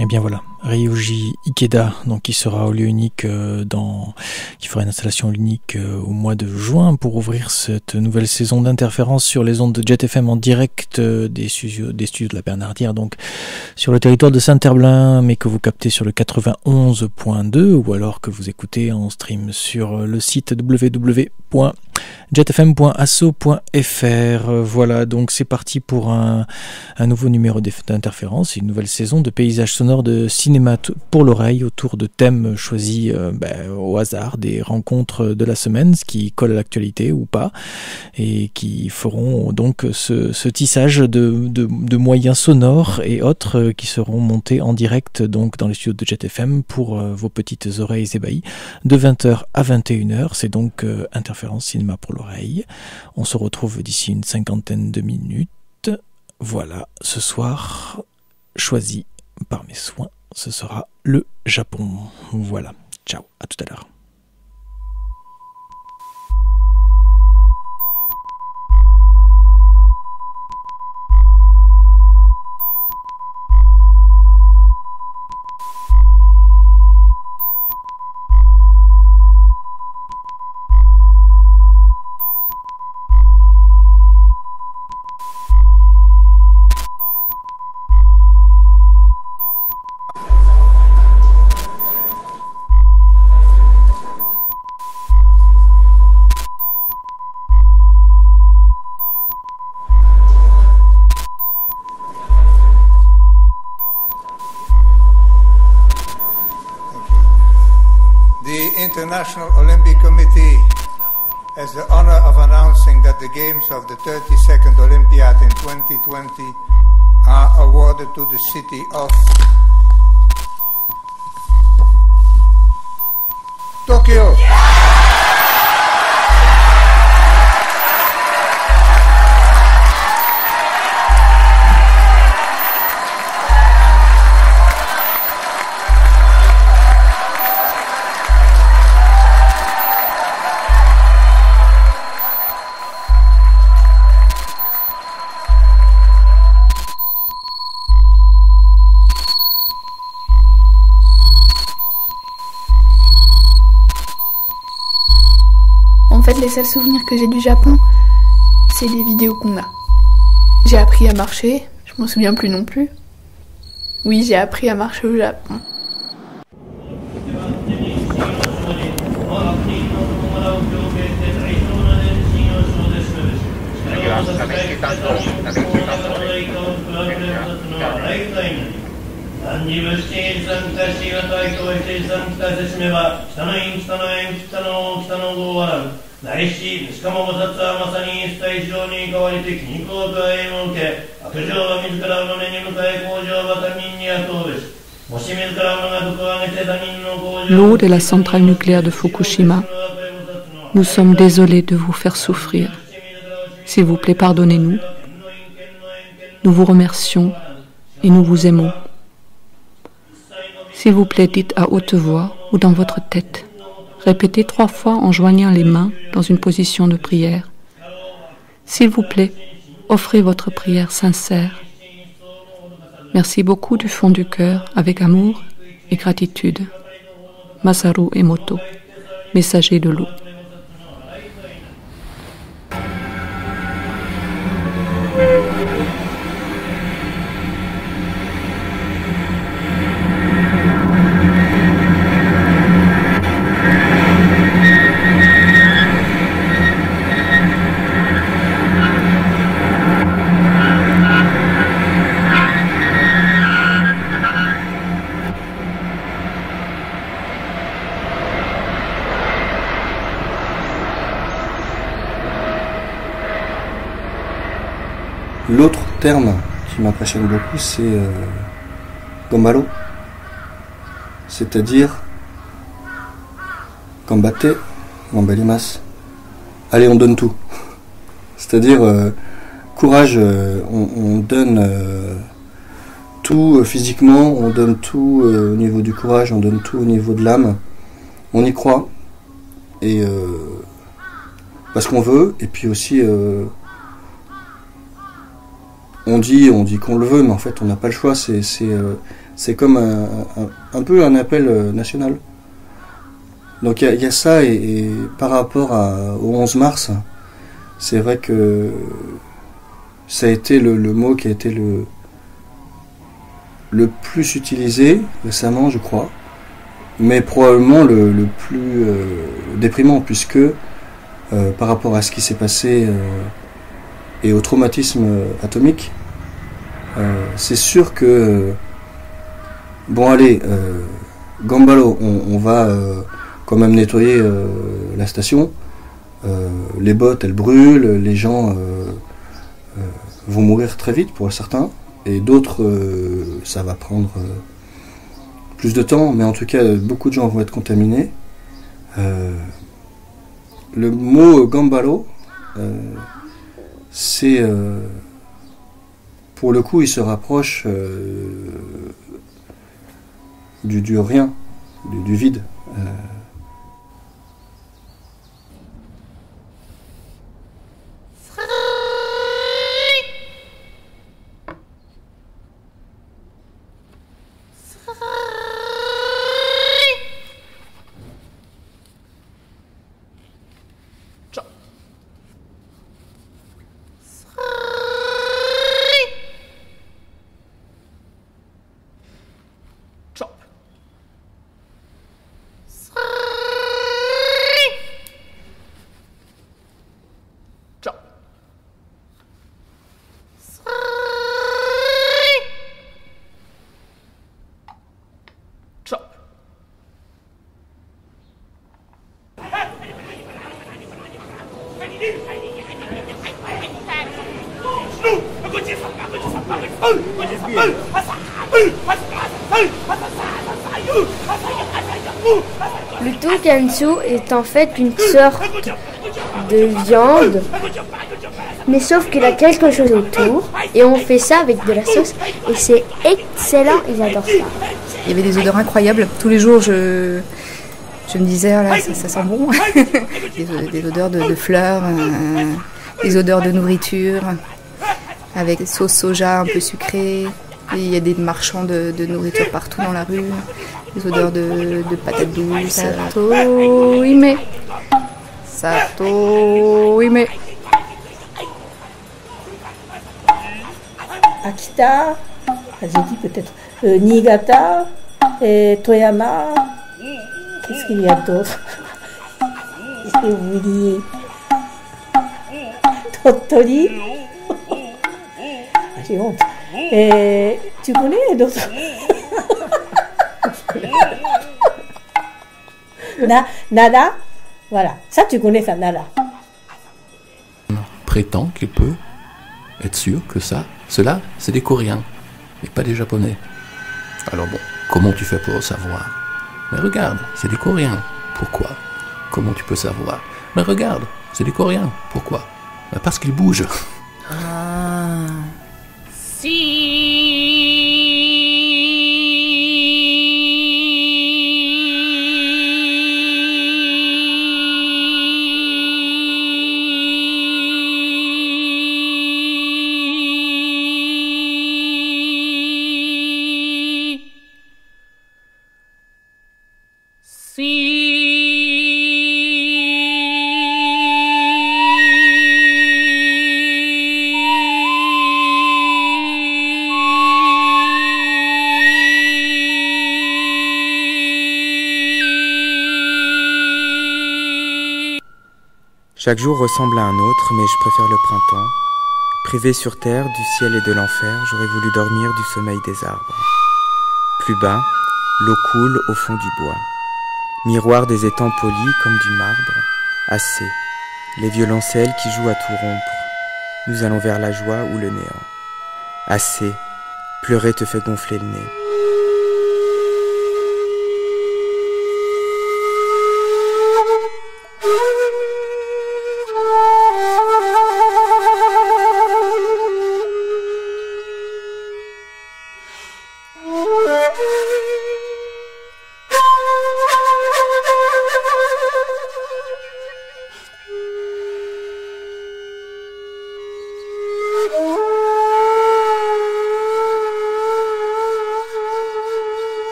Et bien voilà, Ryuji Ikeda, donc qui sera au lieu unique qui fera une installation unique au mois de juin pour ouvrir cette nouvelle saison d'interférence sur les ondes de Jet FM en direct des studios de la Bernardière, donc sur le territoire de Saint-Herblain, mais que vous captez sur le 91.2 ou alors que vous écoutez en stream sur le site www.jetfm.asso.fr. Voilà, donc c'est parti pour un nouveau numéro d'interférence, une nouvelle saison de paysages sonores de cinéma pour l'oreille autour de thèmes choisis au hasard, des rencontres de la semaine, ce qui colle à l'actualité ou pas, et qui feront donc ce tissage de moyens sonores et autres qui seront montés en direct donc dans les studios de Jet FM pour vos petites oreilles ébahies de 20h à 21h. C'est donc interférence cinéma pour l'oreille. On se retrouve d'ici une cinquantaine de minutes. Voilà, ce soir, choisi par mes soins, ce sera le Japon. Voilà, ciao, à tout à l'heure. The International Olympic Committee has the honor of announcing that the games of the 32nd Olympiad in 2020 are awarded to the city of Tokyo. En fait, les seuls souvenirs que j'ai du Japon, c'est les vidéos qu'on a. J'ai appris à marcher, je m'en souviens plus non plus. Oui, j'ai appris à marcher au Japon. L'eau de la centrale nucléaire de Fukushima, nous sommes désolés de vous faire souffrir. S'il vous plaît, pardonnez-nous. Nous vous remercions et nous vous aimons. S'il vous plaît, dites à haute voix ou dans votre tête. Répétez 3 fois en joignant les mains dans une position de prière. S'il vous plaît, offrez votre prière sincère. Merci beaucoup du fond du cœur, avec amour et gratitude. Masaru Emoto, messager de l'eau. L'autre terme qui m'impressionne beaucoup, c'est Gambaro, c'est-à-dire Gambate, Gambarimasu. Allez, on donne tout. C'est-à-dire courage, on donne tout physiquement, on donne tout au niveau du courage, on donne tout au niveau de l'âme. On y croit, et parce qu'on veut, et puis aussi on dit qu'on le veut, mais en fait on n'a pas le choix. C'est c'est comme un peu un appel national. Donc il y a ça, et par rapport au 11 mars, c'est vrai que ça a été le mot qui a été le plus utilisé récemment, je crois, mais probablement le plus déprimant, puisque par rapport à ce qui s'est passé et au traumatisme atomique, c'est sûr que bon, allez, Gambalo, on va quand même nettoyer la station. Les bottes, elles brûlent, les gens vont mourir très vite pour certains, et d'autres, ça va prendre plus de temps, mais en tout cas, beaucoup de gens vont être contaminés. Le mot Gambalo, c'est pour le coup, il se rapproche du rien, du vide. Le tonkatsu est en fait une sorte de viande, mais sauf qu'il a quelque chose autour, et on fait ça avec de la sauce, et c'est excellent, ils adorent ça. Il y avait des odeurs incroyables. Tous les jours, je me disais, oh là, ça sent bon. des odeurs de fleurs, des odeurs de nourriture, avec des sauces soja un peu sucrées. Et il y a des marchands de nourriture partout dans la rue, des odeurs de patates douces. Sato ime. Sato ime. Akita, j'ai dit peut-être Niigata, et Toyama. Qu'est-ce qu'il y a d'autre? J'ai oublié. Tottori. J'ai honte. Et tu connais d'autres? Nada. Voilà. Ça, tu connais ça, Nada. Prétend qu'il peut être sûr que cela, c'est des Coréens, mais pas des Japonais. Alors bon, comment tu fais pour le savoir? Mais regarde, c'est des Coréens. Pourquoi? Comment tu peux savoir? Mais regarde, c'est des Coréens. Pourquoi? Ben parce qu'ils bougent. Ah. Chaque jour ressemble à un autre, mais je préfère le printemps. Privé sur terre du ciel et de l'enfer, j'aurais voulu dormir du sommeil des arbres. Plus bas, l'eau coule au fond du bois. Miroir des étangs polis comme du marbre. Assez, les violoncelles qui jouent à tout rompre. Nous allons vers la joie ou le néant. Assez, pleurer te fait gonfler le nez.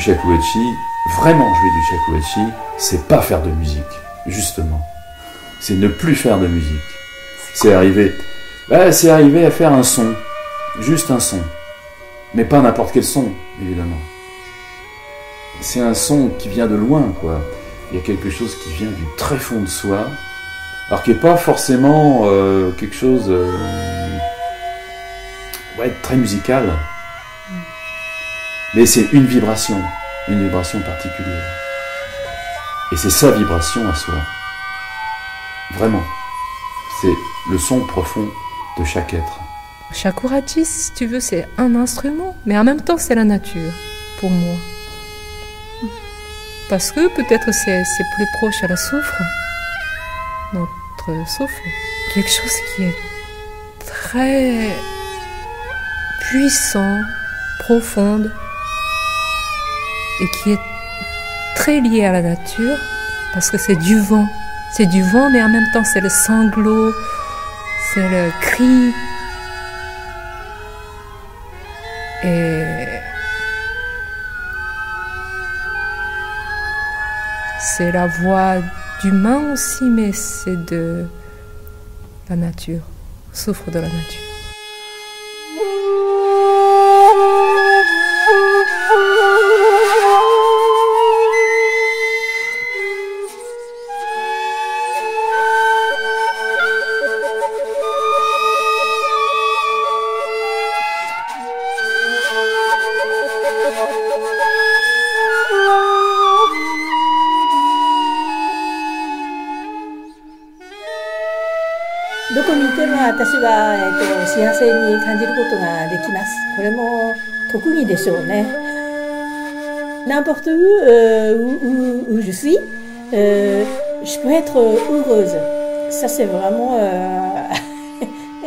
shakuhachi, vraiment jouer du shakuhachi, c'est pas faire de musique, justement. C'est ne plus faire de musique. C'est arriver à faire un son, juste un son. Mais pas n'importe quel son, évidemment. C'est un son qui vient de loin, quoi. Il y a quelque chose qui vient du très fond de soi, alors qui n'est pas forcément quelque chose de très musical. Mais c'est une vibration particulière. Et c'est sa vibration à soi. Vraiment. C'est le son profond de chaque être. Shakuhachi, si tu veux, c'est un instrument, mais en même temps, c'est la nature, pour moi. Parce que peut-être c'est plus proche à la soufre, notre souffle. Quelque chose qui est très puissant, profonde, et qui est très lié à la nature, parce que c'est du vent. C'est du vent, mais en même temps, c'est le sanglot, c'est le cri. Et c'est la voix d'humain aussi, mais c'est de la nature, souffre de la nature. N'importe où je suis, je peux être heureuse. Ça, c'est vraiment...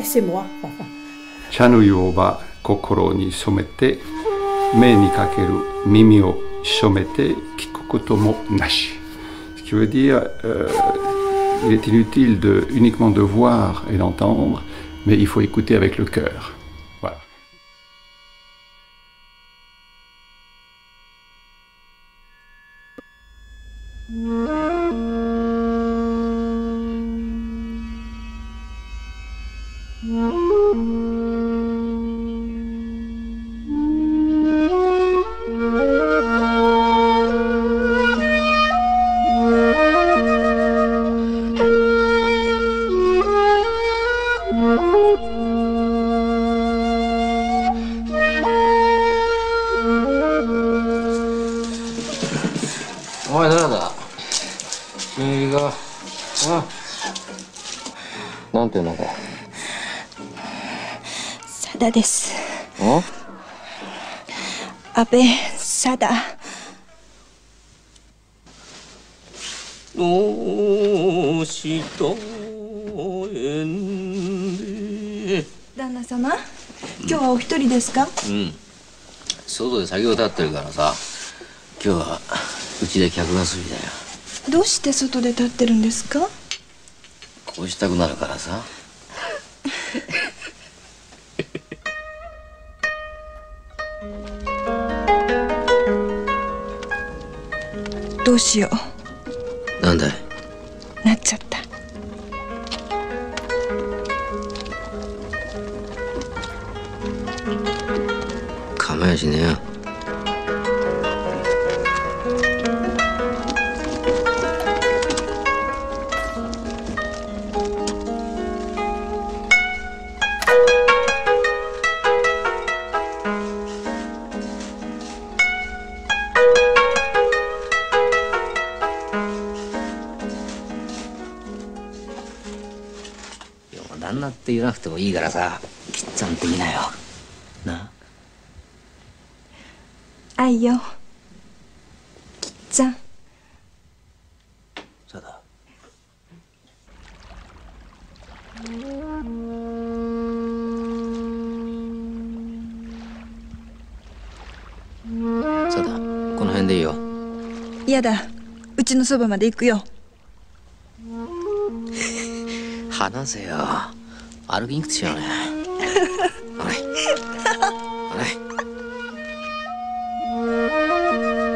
c'est moi. Chanuyo wa kokoro ni somete, me ni kakeru mimi o shomete, kiku koto mo nashi. Ce qui veut dire, il est inutile uniquement de voir et d'entendre, mais il faut écouter avec le cœur. Voilà. Sada です。安倍貞。どうした旦那様、今日はお一人ですか？うん。外で酒を立ってるからさ、今日はうちで客がすりだよ。どうして外で立ってるんですか？こうしたくなるからさ。どうしよう。なんだい？なっちゃった。構やしねえよ。旦那って言わなくてもいいからさ、きっちゃんって言いなよ。な。愛よ。きっちゃん。そうだ。そうだ。この辺でいいよ。嫌だ。うちのそばまで行くよ。話せよ。歩きにくくちゃうね。おい。おい。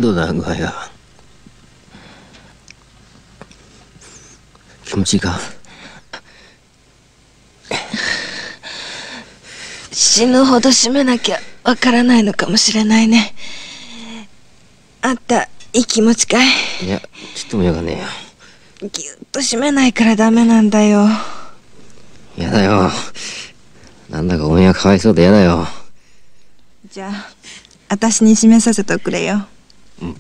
どうだ具合が。気持ちいいか？死ぬほど締めなきゃわからないのかもしれないね。あんたいい気持ちかい？いや、ちっともよかねぎゅっと締めないからダメなんだよ。えよ。やだよ。なんだかおめえがかわいそうでやだよ。じゃあ私に締めさせておくれよ。うん。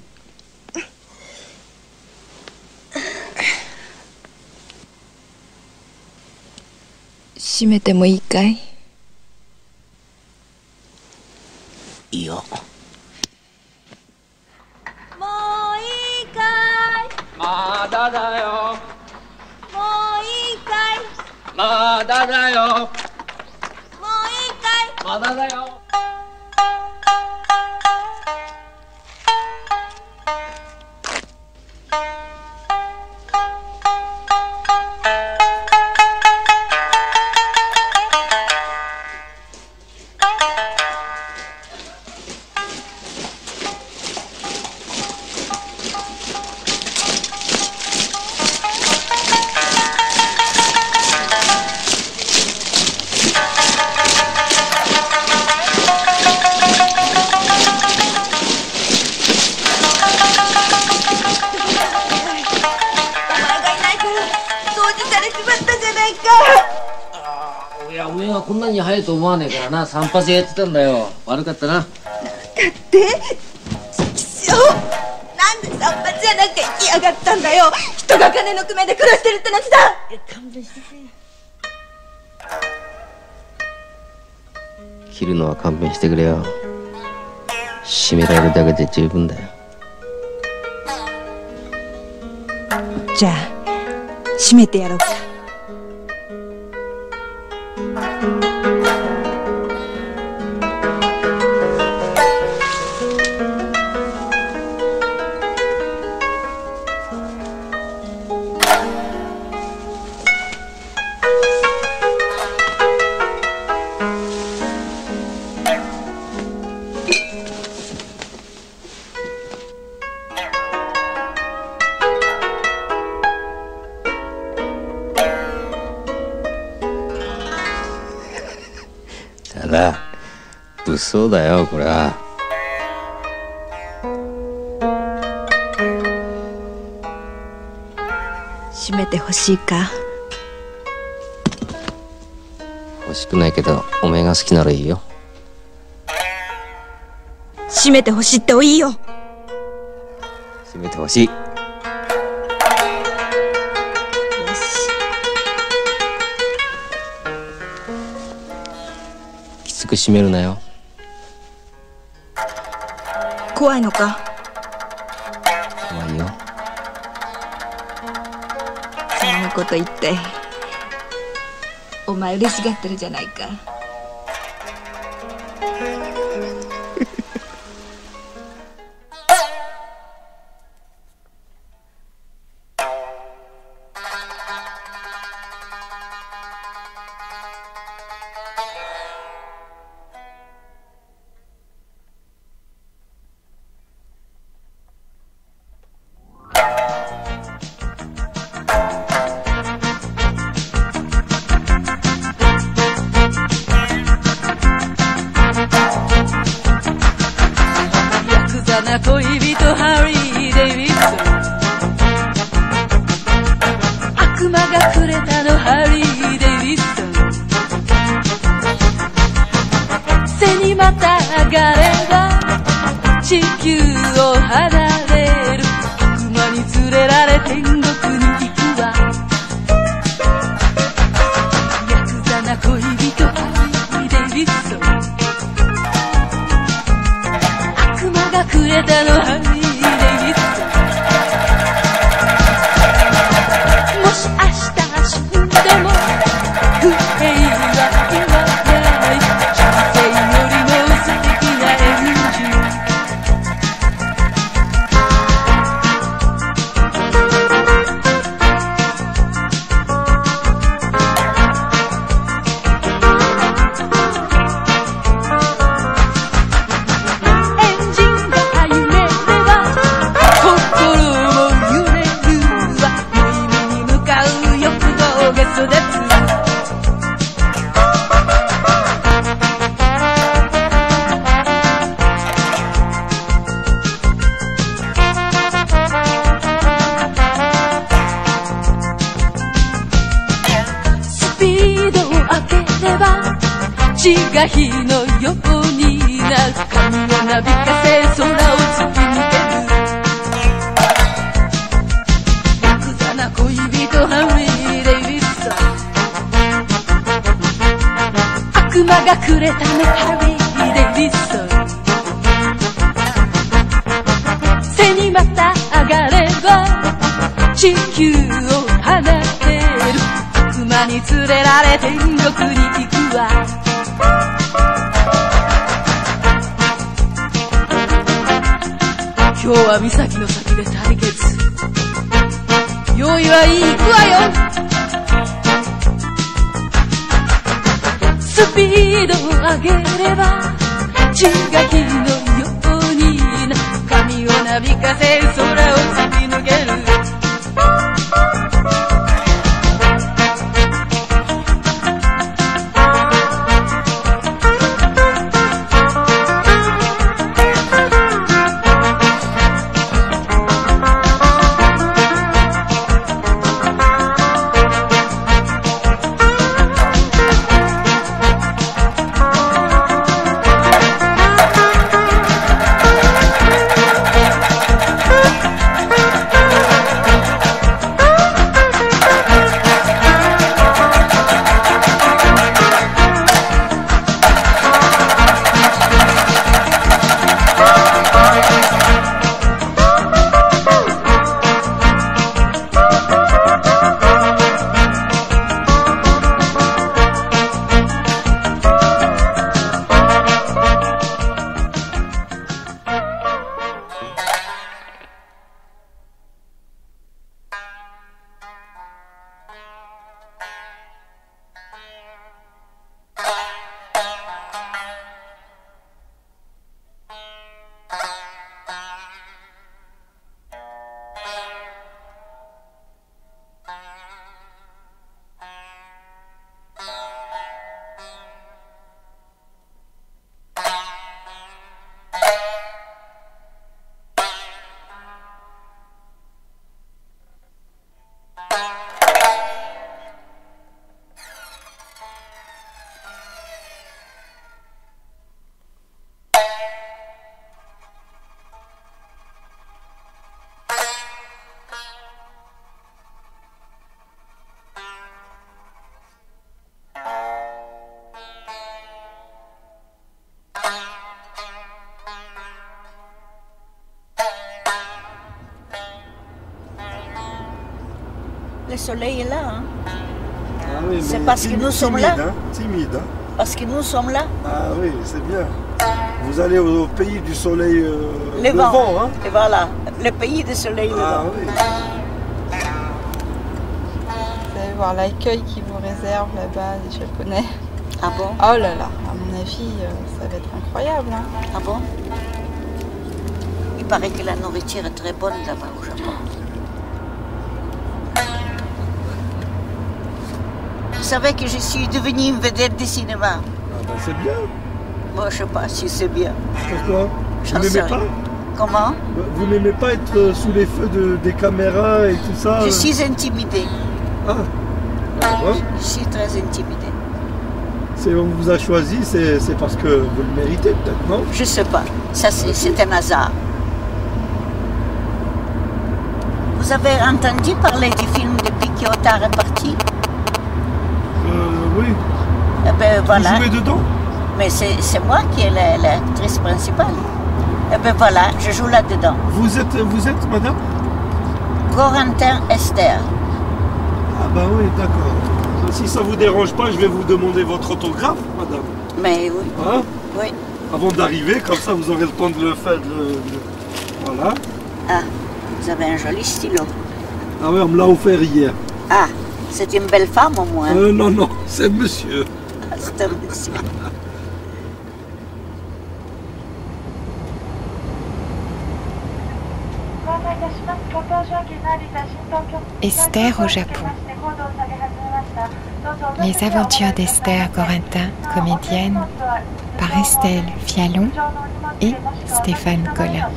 締めてもいいかい？いいよ。もういいかい？まだだよ。もういいかい？まだだよ。もういいかい？まだだよ。おめえはこんなに早いと思わねえからな。散髪屋やってたんだよ。悪かったな。だってちきしょう、なんで散髪屋なんか行きやがったんだよ。人が金の工面で暮らしてるってのにさ。勘弁してくれ。切るのは勘弁してくれよ。締められるだけで十分だよ。じゃあ締めてやろうか。ただ物騒だよこれは。締めてほしいか？欲しくないけどおめえが好きならいいよ。締めてほしいっておいいよ。締めてほしい。きつく締めるなよ。怖いのか？怖いよ。そんなこと言ってお前嬉しがってるじゃないか。恋人ハリー・デイビッド、悪魔がくれたのハリー・デイビッド、背にまたがれば地球を離れる、悪魔に連れられ天国に行くわ、ヤクザな恋人ハリー・デイビッド、くれたのハリー・デイビッド、もし明日死んでも不平は言わない、人生よりも素敵な演血が火のようになる髪をなびかせ空を突き抜けるヤクザな恋人ハリー・デイビッドソン悪魔がくれたねハリー・デイビッドソン背にまた上がれば地球を離れる悪魔に連れられ天国に行くわ今日は岬の先で対決用意はいい行くわよスピードを上げれば血が火のようにな髪をなびかせ空を突き抜けるLe soleil est là. Hein. Ah oui, c'est parce que nous sommes là. Hein, timide. Hein. Parce que nous sommes là. Ah oui, c'est bien. Vous allez au pays du soleil levant. Hein. Et voilà, le pays du soleil levant. Ah oui. Vous allez voir l'accueil qu'ils vous réservent là-bas, les Japonais. Ah bon? Oh là là, à mon avis, ça va être incroyable. Hein. Ah bon? Il paraît que la nourriture est très bonne là-bas au Japon. Vous savez que je suis devenue une vedette de cinéma. Ah ben c'est bien. Moi je sais pas si c'est bien. Pourquoi? Vous n'aimez pas? Comment? Vous n'aimez pas être sous les feux des caméras et tout ça? Je suis intimidée. Ah, ouais. Je suis très intimidée. On vous a choisi, c'est parce que vous le méritez peut-être, non? Je sais pas. Ça c'est un hasard. Vous avez entendu parler du film depuis qu'Ota est parti? Oui. Eh ben voilà. Vous jouez dedans? Mais c'est moi qui est l'actrice principale. Eh ben voilà, je joue là-dedans. Vous êtes madame? Corentin Esther. Ah bah oui, d'accord. Si ça vous dérange pas, je vais vous demander votre autographe, madame. Mais oui. Hein? Oui. Avant d'arriver, comme ça vous aurez le temps de le faire. Voilà. Ah, vous avez un joli stylo. Ah oui, on me l'a offert hier. Ah, c'est une belle femme au moins. Non, non, c'est monsieur. C'est un monsieur. Esther au Japon. Les aventures d'Esther Corentin, comédienne, par Estelle Fialon et Stéphane Collin.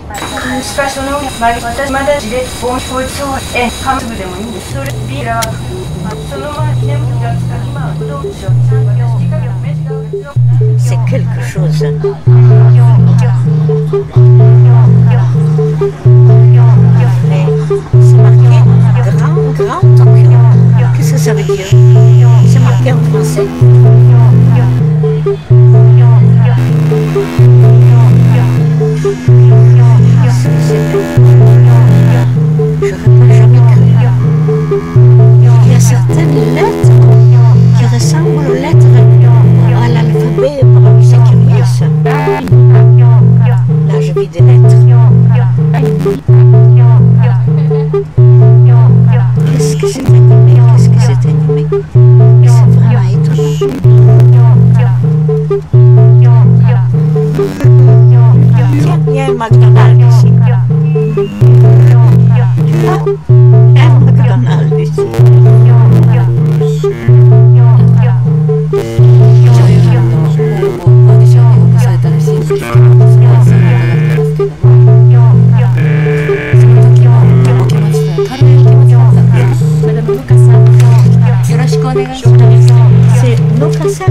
c'est quelque chose. C'est marqué Grand Tokyo. Qu'est-ce que ça veut dire? C'est marqué en français. J'aurais jamais cru. Il y a certaines lettres qui ressemblent aux lettres à l'alphabet, c'est curieux ça. Là je vis des lettres. Qu'est-ce que c'est animé? Qu'est-ce que c'est animé? C'est vraiment étonnant. Tiens, il y a un McDonald's ici. Tu vois? Il y a un McDonald's ici. C'est Nukasa.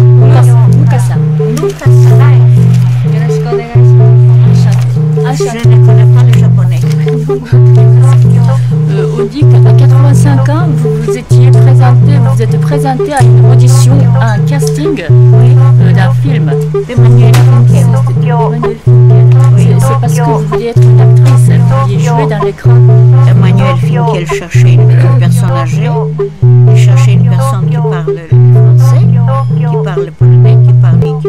Je ne connais pas le japonais. On dit qu'à 85 ans, vous vous êtes présenté à une audition, à un casting d'un film. Emmanuel Finkiel. C'est parce que vous vouliez être une actrice, vous vouliez jouer dans l'écran. Emmanuel Finkiel cherchait une personne âgée, il cherchait une personne qui parle le français, qui parle le polonais, qui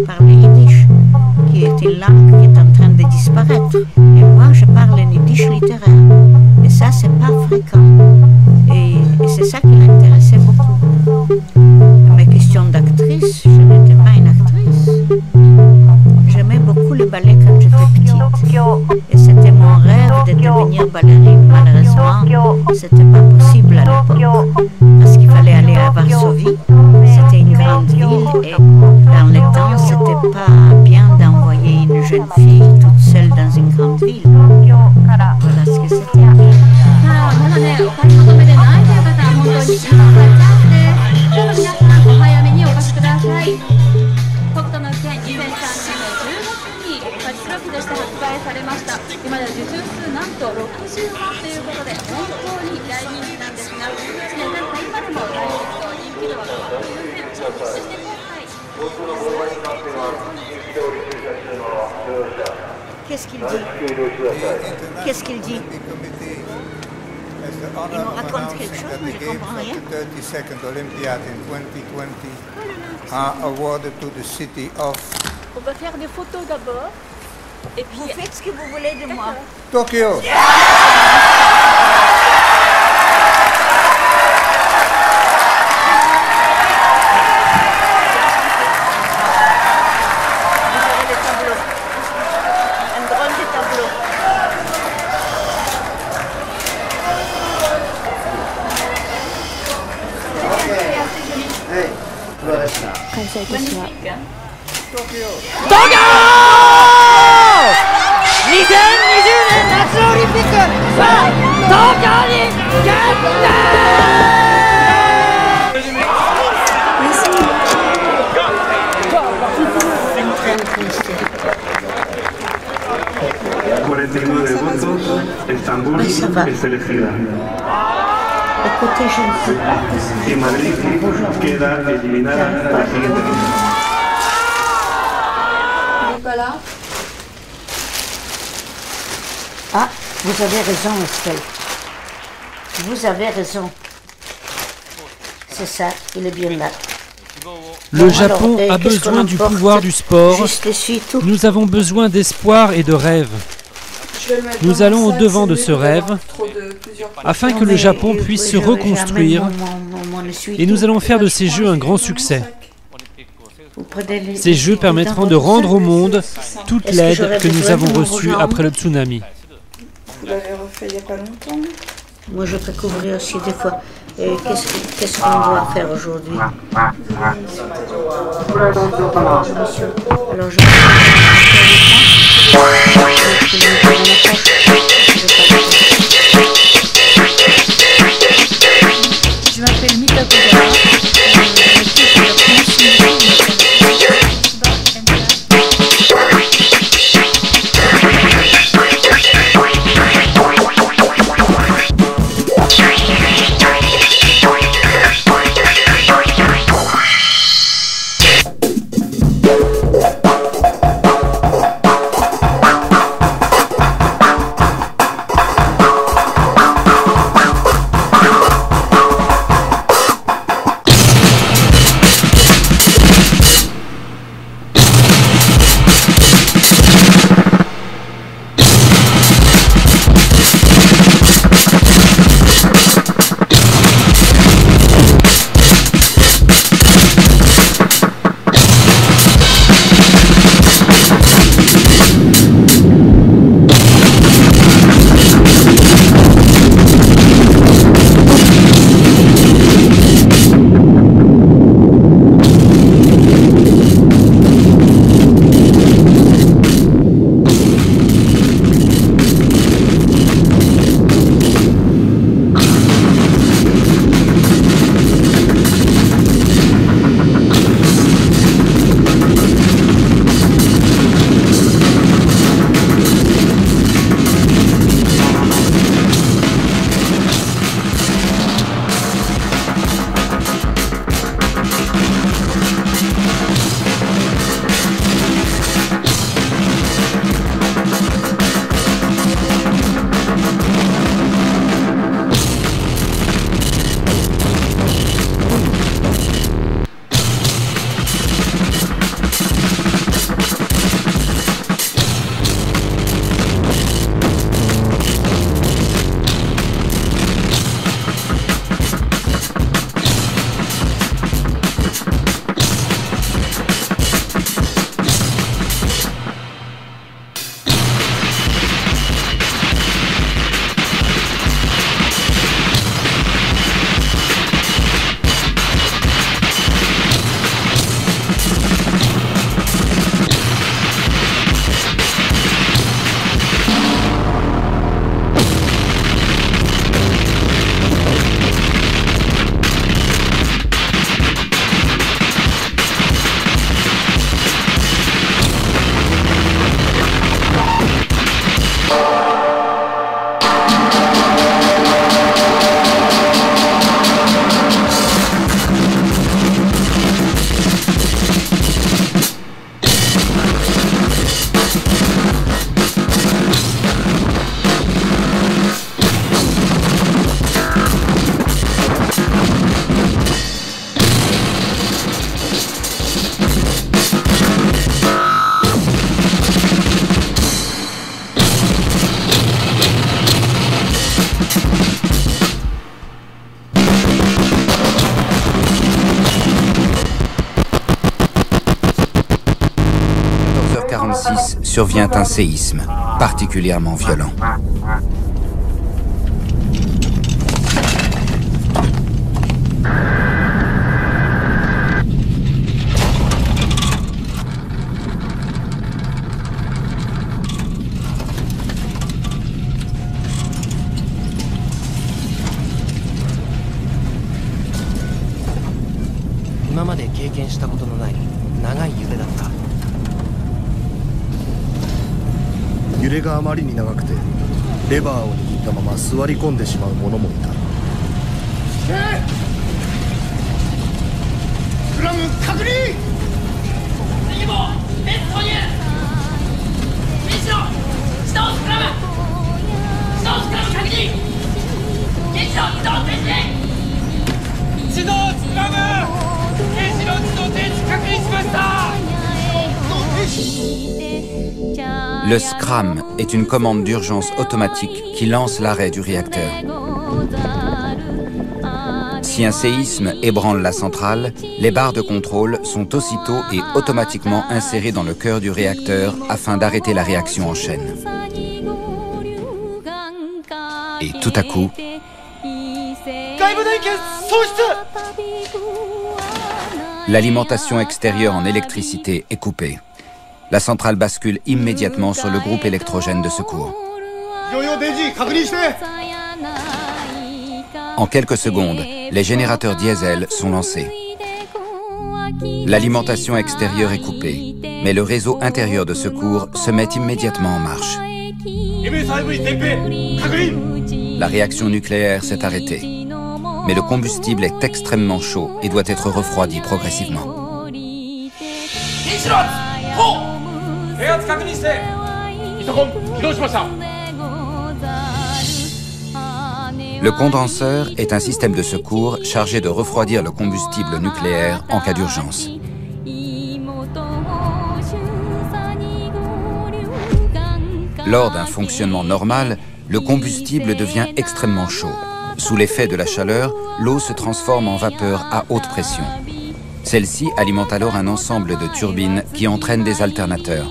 parle yiddish, qui est une langue qui est en train de disparaître. Et moi, je parle un yiddish littéraire. Et ça, c'est pas fréquent. Et c'est ça qui l'intéressait beaucoup. Mes questions d'actrice, je n'étais pas une actrice. J'aimais beaucoup le ballet quand j'étais petite. Et c'était mon rêve de devenir ballerine. Malheureusement, c'était pas possible à l'époque. Parce qu'il fallait aller à Varsovie. C'était une grande ville. Et dans les temps, c'était pas bien d'envoyer une jeune fille toute seule dans une grande ville. Voilà ce que c'était. Qu'est-ce qu'il dit? Qu'est-ce qu'il dit? Il nous raconte quelque chose, mais je ne comprends rien. The 32nd Olympiad in 2020 are awarded to the city of On va faire des photos d'abord. Et puis... Vous faites ce que vous voulez de moi. Tokyo. Magnifique, hein? Tokyo! 2020年夏オリンピックさあ東京に決定 49 votos, Estambul es elegida. Y Madrid queda eliminada a la siguiente ronda. Nicolas. Ah, vous avez raison, Estelle. Vous avez raison. C'est ça, il est bien là. Le Japon a besoin du pouvoir du sport. Nous avons besoin d'espoir et de rêve. Nous allons au devant de ce rêve afin que le Japon puisse se reconstruire et nous allons faire de ces Jeux un grand succès. Ces Jeux permettront de rendre au monde toute l'aide que nous avons reçue après le tsunami. Vous l'avez refait il n'y a pas longtemps. Moi je peux couvrir aussi des fois. Qu'est-ce qu'on doit faire aujourd'hui? Alors je m'appelle Mika Kodara. Survient un séisme particulièrement violent. Le SCRAM est une commande d'urgence automatique qui lance l'arrêt du réacteur. Si un séisme ébranle la centrale, les barres de contrôle sont aussitôt et automatiquement insérées dans le cœur du réacteur afin d'arrêter la réaction en chaîne. Et tout à coup, l'alimentation extérieure en électricité est coupée. La centrale bascule immédiatement sur le groupe électrogène de secours. En quelques secondes, les générateurs diesel sont lancés. L'alimentation extérieure est coupée, mais le réseau intérieur de secours se met immédiatement en marche. La réaction nucléaire s'est arrêtée, mais le combustible est extrêmement chaud et doit être refroidi progressivement. Le condenseur est un système de secours chargé de refroidir le combustible nucléaire en cas d'urgence. Lors d'un fonctionnement normal, le combustible devient extrêmement chaud. Sous l'effet de la chaleur, l'eau se transforme en vapeur à haute pression. Celle-ci alimente alors un ensemble de turbines qui entraînent des alternateurs.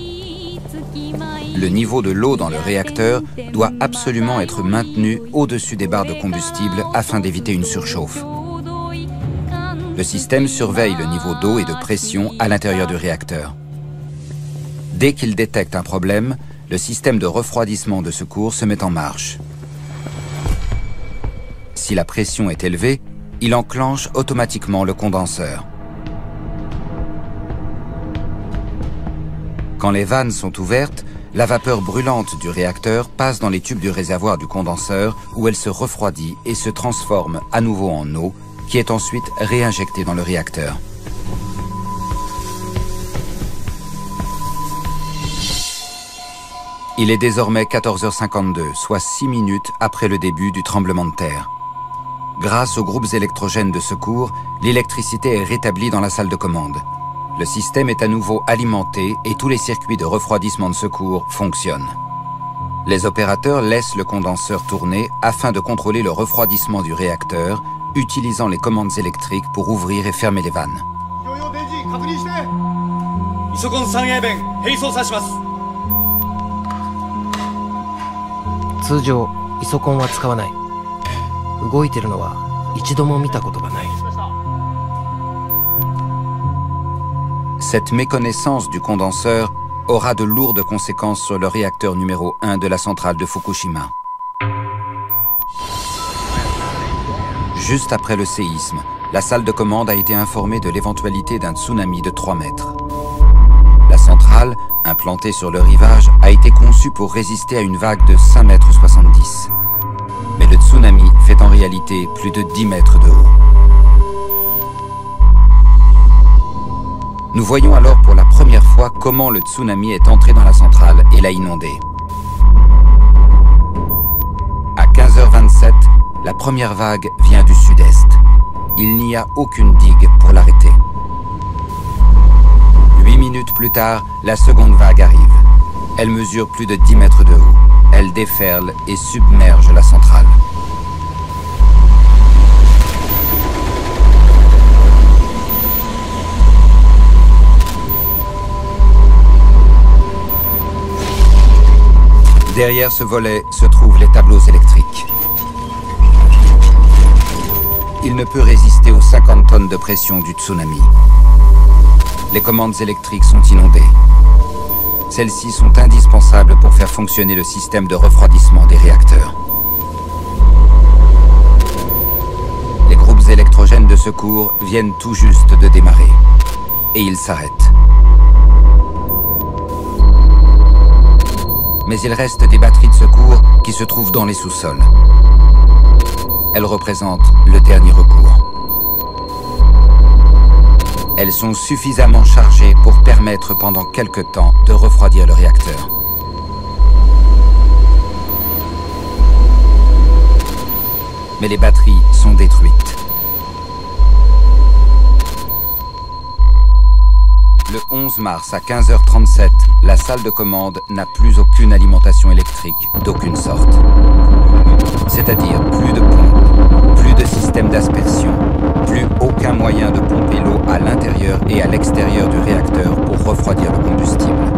Le niveau de l'eau dans le réacteur doit absolument être maintenu au-dessus des barres de combustible afin d'éviter une surchauffe. Le système surveille le niveau d'eau et de pression à l'intérieur du réacteur. Dès qu'il détecte un problème, le système de refroidissement de secours se met en marche. Si la pression est élevée, il enclenche automatiquement le condenseur. Quand les vannes sont ouvertes, la vapeur brûlante du réacteur passe dans les tubes du réservoir du condenseur où elle se refroidit et se transforme à nouveau en eau qui est ensuite réinjectée dans le réacteur. Il est désormais 14h52, soit 6 minutes après le début du tremblement de terre. Grâce aux groupes électrogènes de secours, l'électricité est rétablie dans la salle de commande. Le système est à nouveau alimenté et tous les circuits de refroidissement de secours fonctionnent. Les opérateurs laissent le condenseur tourner afin de contrôler le refroidissement du réacteur, utilisant les commandes électriques pour ouvrir et fermer les vannes. Cette méconnaissance du condenseur aura de lourdes conséquences sur le réacteur numéro 1 de la centrale de Fukushima. Juste après le séisme, la salle de commande a été informée de l'éventualité d'un tsunami de 3 mètres. La centrale, implantée sur le rivage, a été conçue pour résister à une vague de 5,70 mètres. Mais le tsunami fait en réalité plus de 10 mètres de haut. Nous voyons alors pour la première fois comment le tsunami est entré dans la centrale et l'a inondée. À 15h27, la première vague vient du sud-est. Il n'y a aucune digue pour l'arrêter. 8 minutes plus tard, la seconde vague arrive. Elle mesure plus de 10 mètres de haut. Elle déferle et submerge la centrale. Derrière ce volet se trouvent les tableaux électriques. Il ne peut résister aux 50 tonnes de pression du tsunami. Les commandes électriques sont inondées. Celles-ci sont indispensables pour faire fonctionner le système de refroidissement des réacteurs. Les groupes électrogènes de secours viennent tout juste de démarrer. Et ils s'arrêtent. Mais il reste des batteries de secours qui se trouvent dans les sous-sols. Elles représentent le dernier recours. Elles sont suffisamment chargées pour permettre pendant quelque temps de refroidir le réacteur. Mais les batteries sont détruites. Le 11 mars à 15h37, la salle de commande n'a plus aucune alimentation électrique d'aucune sorte. C'est-à-dire plus de pompe, plus de système d'aspersion, plus aucun moyen de pomper l'eau à l'intérieur et à l'extérieur du réacteur pour refroidir le combustible.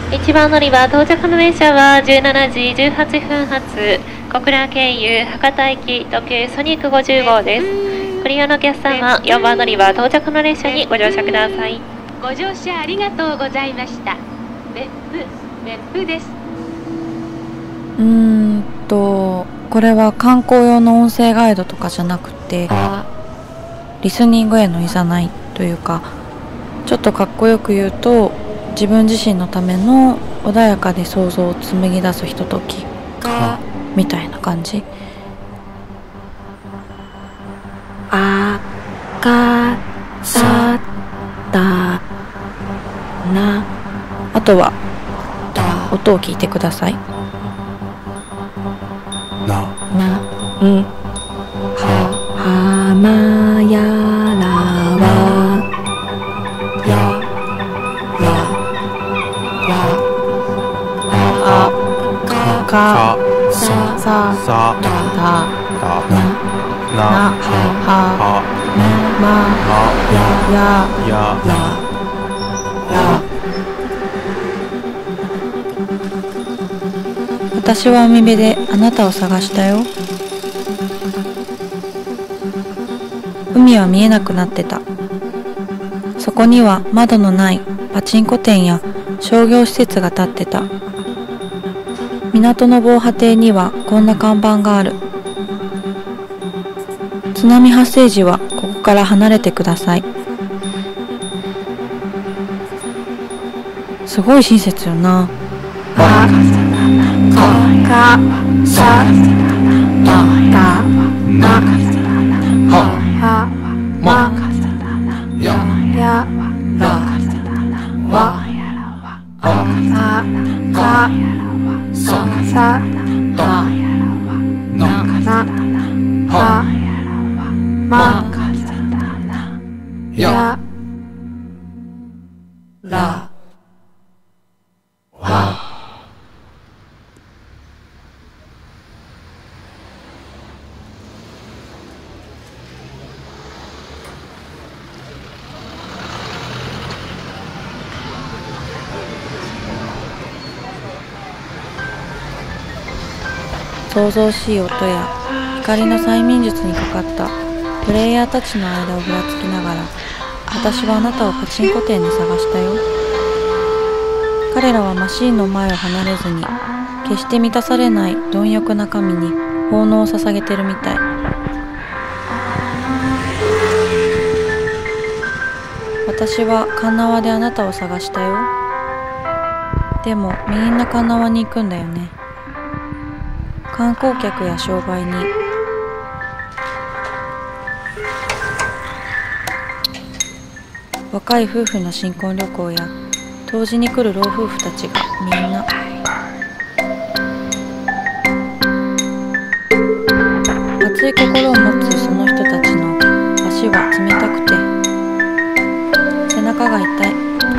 1番乗り場到着の列車は17時18分発小倉経由博多行き特急ソニック50号です。ご利用のお客様、4番乗り場到着の列車にご乗車ください。ご乗車ありがとうございました。別府です。これは観光用の音声ガイドとかじゃなくて、リスニングへのいざないというか、ちょっとかっこよく言うと、自分自身のための穏やかで想像を紡ぎ出すひとときみたいな感じ。あかさだな。あとは音を聞いてください。なはまやらはやかさだなはまや私は海辺であなたを探したよ。海は見えなくなってた。そこには窓のないパチンコ店や商業施設が建ってた。港の防波堤にはこんな看板がある。津波発生時はここから離れてください。すごい親切よな。かさだなはまやらわかさだなはまやらわ。騒々しい音や光の催眠術にかかったプレイヤーたちの間をぶらつきながら、私はあなたをパチンコ店に探したよ。彼らはマシーンの前を離れずに、決して満たされない貪欲な神に奉納を捧げてるみたい。私は鉄輪であなたを探したよ。でもみんな鉄輪に行くんだよね。観光客や商売に。若い夫婦の新婚旅行や湯治に来る老夫婦たちがみんな。熱い心を持つその人たちの足は冷たくて、背中が痛い、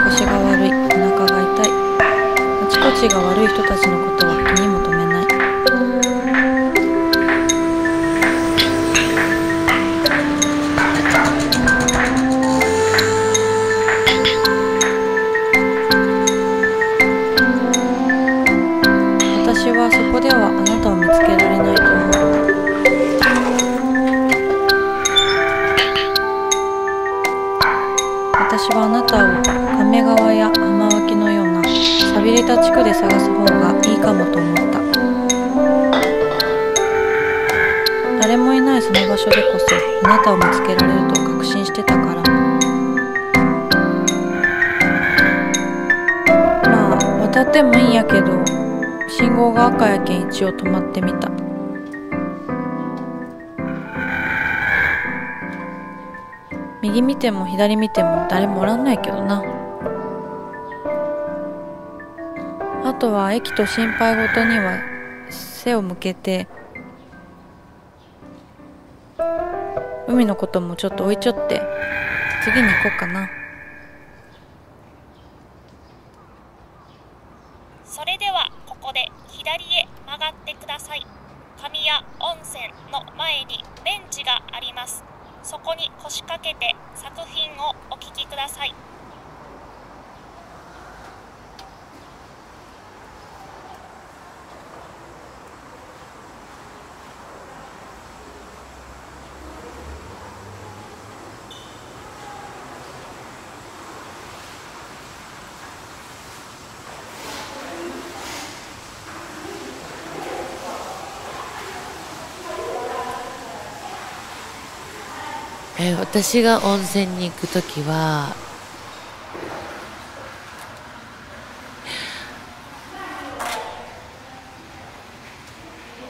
腰が悪い、お腹が痛い、あちこちが悪い人たちのことは気にも留めない。私はそこではあなたを見つけられないと思う。私はあなたを亀川や浜脇のような寂れた地区で探す方がいいかもと思った。誰もいないその場所でこそあなたを見つけられると確信してたから。まあ渡ってもいいんやけど、信号が赤やけん一応止まってみた。右見ても左見ても誰もおらんのやけどな。あとは駅と心配事には背を向けて、海のこともちょっと置いちょって次に行こうかな。それではここで左へ曲がってください。神谷温泉の前にベンチがあります。そこに腰掛けて作品をお聴きください。私が温泉に行くときは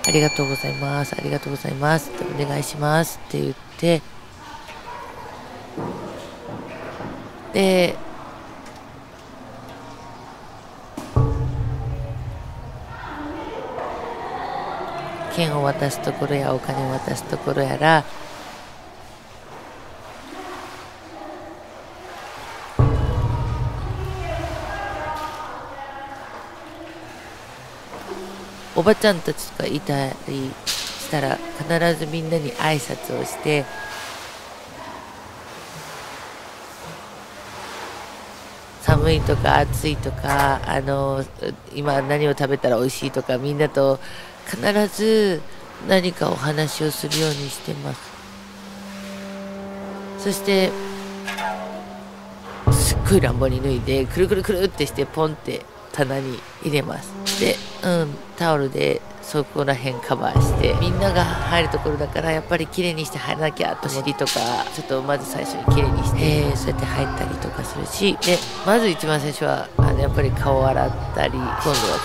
ありがとうございます、ありがとうございますってお願いしますって言って、で券を渡すところやお金を渡すところやら、おばちゃんたちとかいたりしたら必ずみんなに挨拶をして、寒いとか暑いとか今何を食べたら美味しいとか、みんなと必ず何かお話をするようにしてます。そしてすっごい乱暴に脱いでくるくるくるってしてポンって棚に入れます。で、タオルでそこら辺カバーして、みんなが入るところだからやっぱり綺麗にして入らなきゃと、尻とかちょっとまず最初に綺麗にして、そうやって入ったりとかするし、でまず一番最初はやっぱり顔を洗ったり、今度は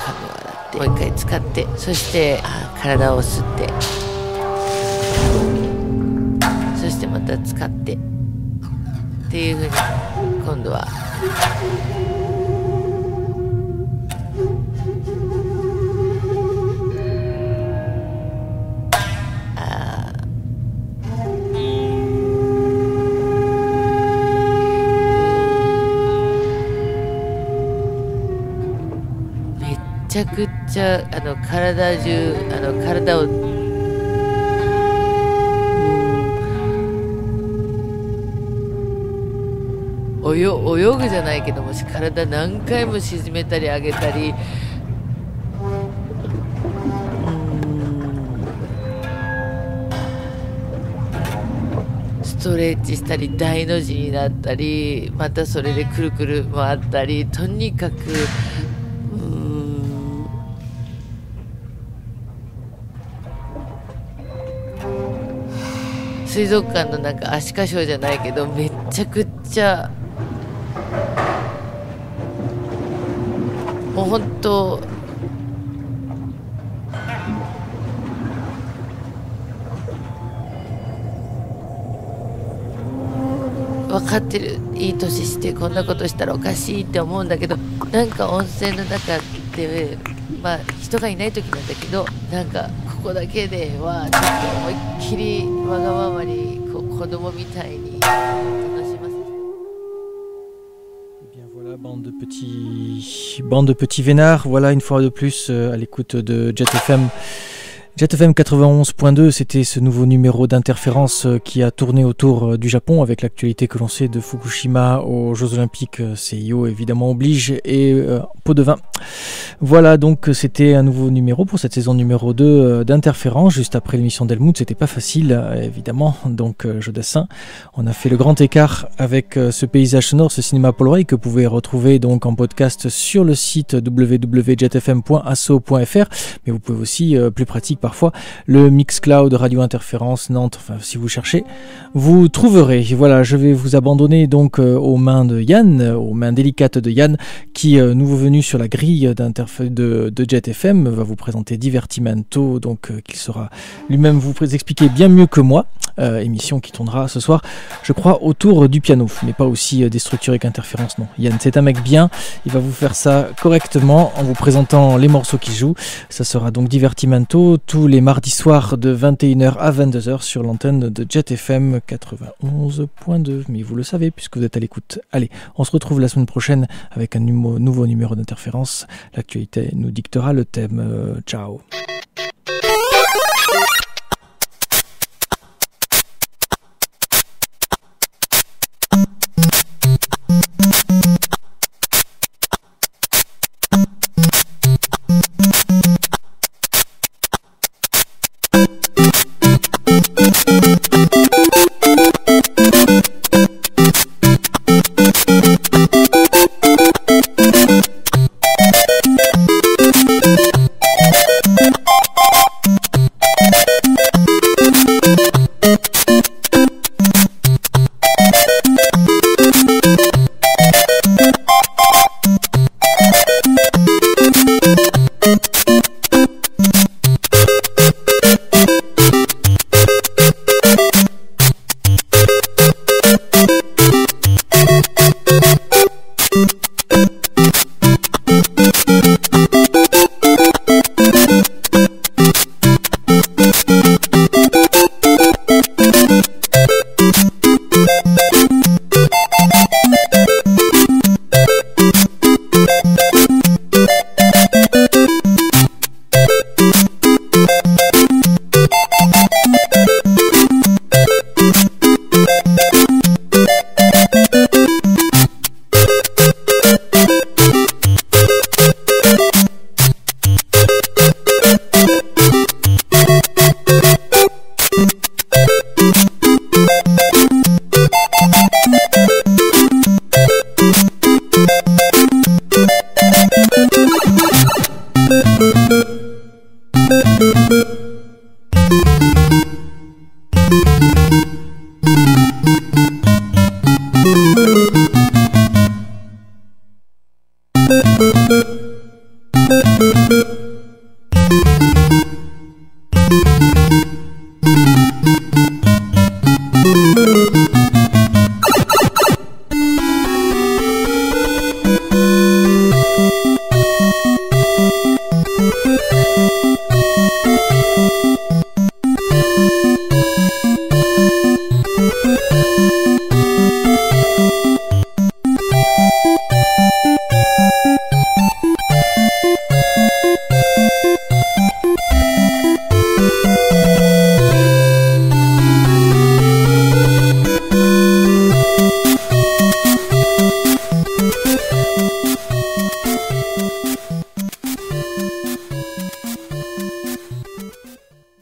髪を洗ってもう一回使って、そして体を吸って、そしてまた使ってっていう風に今度はめちゃくちゃ体中体を泳ぐじゃないけども、体何回も沈めたり上げたり、ストレッチしたり大の字になったり、またそれでくるくる回ったり、とにかく水族館のなんかアシカショーじゃないけど、めちゃくちゃもう本当分かってる、いい年してこんなことしたらおかしいって思うんだけど、なんか温泉の中で人がいない時なんだけど、なんかここだけではちょっと思いっきりわがままに子供みたいに楽しませて。Bien voilà, bande de petits vénards, voilà une fois de plus à l'écoute de Jet FM. Jet FM 91.2, c'était ce nouveau numéro d'interférence qui a tourné autour du Japon avec l'actualité que l'on sait de Fukushima aux Jeux Olympiques. CIO évidemment oblige et pot de vin. Voilà, donc c'était un nouveau numéro pour cette saison numéro 2 d'interférence. Juste après l'émission d'Helmut, c'était pas facile évidemment, donc jeu dessin. On a fait le grand écart avec ce paysage sonore, ce cinéma Polaroid que vous pouvez retrouver donc en podcast sur le site www.jetfm.asso.fr, mais vous pouvez aussi, plus pratique parfois, le Mixcloud Radio Interférence Nantes, enfin si vous cherchez, vous trouverez. Voilà, je vais vous abandonner donc aux mains de Yann, aux mains délicates de Yann, qui, nouveau venu sur la grille de Jet FM, va vous présenter Divertimento, donc qu'il saura lui-même vous expliquer bien mieux que moi. émission qui tournera ce soir, je crois, autour du piano, mais pas aussi déstructuré qu'Interférence, non. Yann, c'est un mec bien, il va vous faire ça correctement en vous présentant les morceaux qu'il joue. Ça sera donc Divertimento tous les mardis soirs de 21h à 22h sur l'antenne de Jet FM 91.2. Mais vous le savez puisque vous êtes à l'écoute. Allez, on se retrouve la semaine prochaine avec un nouveau numéro d'Interférence. L'actualité nous dictera le thème. Ciao. Thank you.